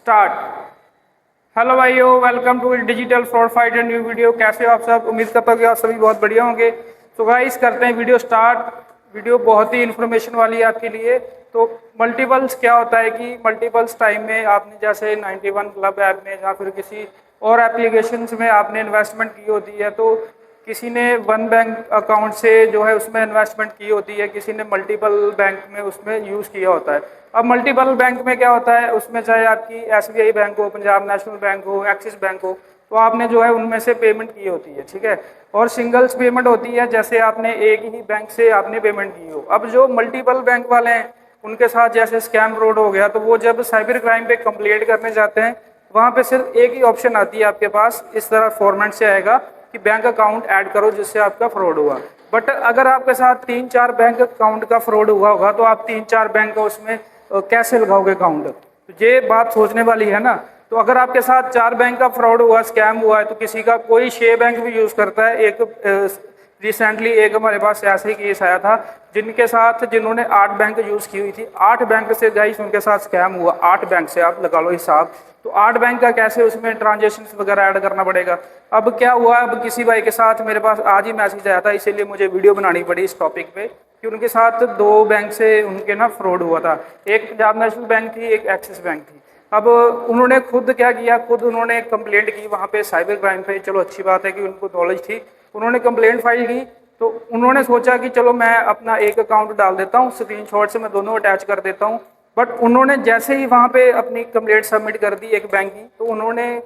Start. Hello भाइयों, welcome to digital fraud fighter new video. कैसे हो आप सब? उम्मीद करता हूँ कि आप सभी बहुत बढ़िया होंगे। तो गाइस करते हैं वीडियो स्टार्ट। वीडियो बहुत ही इन्फॉर्मेशन वाली है आपके लिए। तो मल्टीपल्स क्या होता है कि मल्टीपल्स टाइम में आपने जैसे 91 क्लब ऐप में या फिर किसी और एप्लीकेशंस में आपने इन्वेस्टमेंट की होती है, तो किसी ने वन बैंक अकाउंट से जो है उसमें इन्वेस्टमेंट की होती है, किसी ने मल्टीपल बैंक में उसमें यूज़ किया होता है। अब मल्टीपल बैंक में क्या होता है, उसमें चाहे आपकी SBI बैंक हो, पंजाब नेशनल बैंक हो, एक्सिस बैंक हो, तो आपने जो है उनमें से पेमेंट की होती है, ठीक है। और सिंगल्स पेमेंट होती है, जैसे आपने एक ही बैंक से आपने पेमेंट की हो। अब जो मल्टीपल बैंक वाले हैं उनके साथ जैसे स्कैम फ्रॉड हो गया, तो वो जब साइबर क्राइम पे कंप्लेंट करने जाते हैं, वहाँ पे सिर्फ एक ही ऑप्शन आती है आपके पास, इस तरह फॉर्मेट से आएगा कि बैंक अकाउंट ऐड करो जिससे आपका फ्रॉड हुआ। बट अगर आपके साथ 3-4 बैंक अकाउंट का फ्रॉड हुआ होगा, तो आप 3-4 बैंक का उसमें कैसे लगाओगे अकाउंट? तो ये बात सोचने वाली है ना। तो अगर आपके साथ 4 बैंक का फ्रॉड हुआ, स्कैम हुआ है, तो किसी का कोई 6 बैंक भी यूज करता है। एक रिसेंटली एक हमारे पास ऐसे ही केस आया था जिन्होंने 8 बैंक यूज की हुई थी। 8 बैंक से गाइस उनके साथ स्कैम हुआ। 8 बैंक से आप लगा लो हिसाब। तो 8 बैंक का कैसे उसमें ट्रांजेक्शन वगैरह ऐड करना पड़ेगा। अब क्या हुआ, अब किसी भाई के साथ मेरे पास आज ही मैसेज आया था, इसीलिए मुझे वीडियो बनानी पड़ी इस टॉपिक पे, कि उनके साथ 2 बैंक से उनके ना फ्रॉड हुआ था। एक पंजाब नेशनल बैंक थी, एक एक्सिस बैंक थी। अब उन्होंने खुद क्या किया, खुद उन्होंने कंप्लेंट की वहाँ पे साइबर क्राइम पे। चलो अच्छी बात है कि उनको नॉलेज थी, उन्होंने कंप्लेंट फाइल की। तो उन्होंने सोचा कि चलो मैं अपना एक अकाउंट डाल देता हूँ, स्क्रीनशॉट से मैं दोनों अटैच कर देता हूँ। बट उन्होंने जैसे ही वहाँ पे अपनी कंप्लेंट सबमिट कर दी एक बैंक की, तो उन्होंने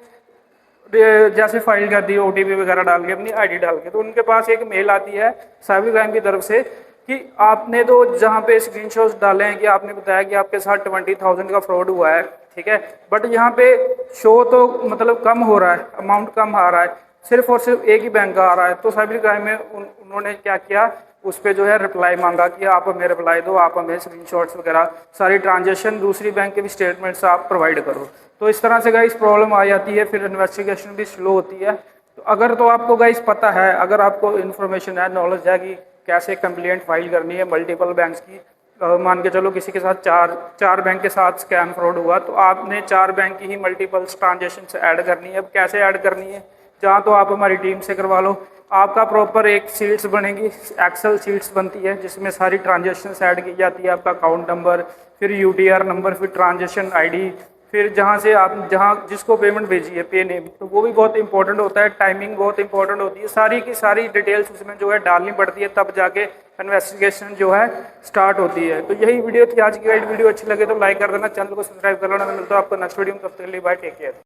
जैसे फाइल कर दी OTP वगैरह डाल के, अपनी ID डाल के, तो उनके पास एक मेल आती है साइबर क्राइम की तरफ से कि आपने तो जहाँ पे स्क्रीनशॉट्स डाले हैं कि आपने बताया कि आपके साथ 20,000 का फ्रॉड हुआ है, ठीक है। बट यहाँ पे शो तो मतलब कम हो रहा है, अमाउंट कम आ रहा है, सिर्फ और सिर्फ एक ही बैंक का आ रहा है। तो साइबर क्राइम में उन्होंने क्या किया, उस पर जो है रिप्लाई मांगा कि आप हमें रिप्लाई दो, आप हमें स्क्रीनशॉट्स वगैरह सारी ट्रांजेक्शन दूसरी बैंक के भी स्टेटमेंट्स आप प्रोवाइड करो। तो इस तरह से गाइस प्रॉब्लम आ जाती है, फिर इन्वेस्टिगेशन भी स्लो होती है। तो अगर तो आपको गाइस पता है, अगर आपको इन्फॉर्मेशन है, नॉलेज है कि कैसे कंप्लेंट फाइल करनी है मल्टीपल बैंक्स की, मान के चलो किसी के साथ चार बैंक के साथ स्कैम फ्रॉड हुआ, तो आपने 4 बैंक की ही मल्टीपल ट्रांजेक्शन ऐड करनी है। अब कैसे ऐड करनी है, जहाँ तो आप हमारी टीम से करवा लो। आपका प्रॉपर एक शीट्स बनेगी, एक्सेल शीट्स बनती है जिसमें सारी ट्रांजेक्शन ऐड की जाती है। आपका अकाउंट नंबर, फिर UTR नंबर, फिर ट्रांजेक्शन ID, फिर जहाँ से आप जहाँ जिसको पेमेंट भेजी है पे नेम, तो वो भी बहुत इंपॉर्टेंट होता है। टाइमिंग बहुत इंपॉर्टेंट होती है। सारी की सारी डिटेल्स उसमें जो है डालनी पड़ती है, तब जाके इन्वेस्टिगेशन जो है स्टार्ट होती है। तो यही वीडियो थी आज की गाइड। वीडियो अच्छी लगे तो लाइक कर देना, चैनल को सब्सक्राइब कर लेना। मैं मिलता हूँ आपको नेक्स्ट वीडियो में, तब तक के लिए बाय, टेक केयर।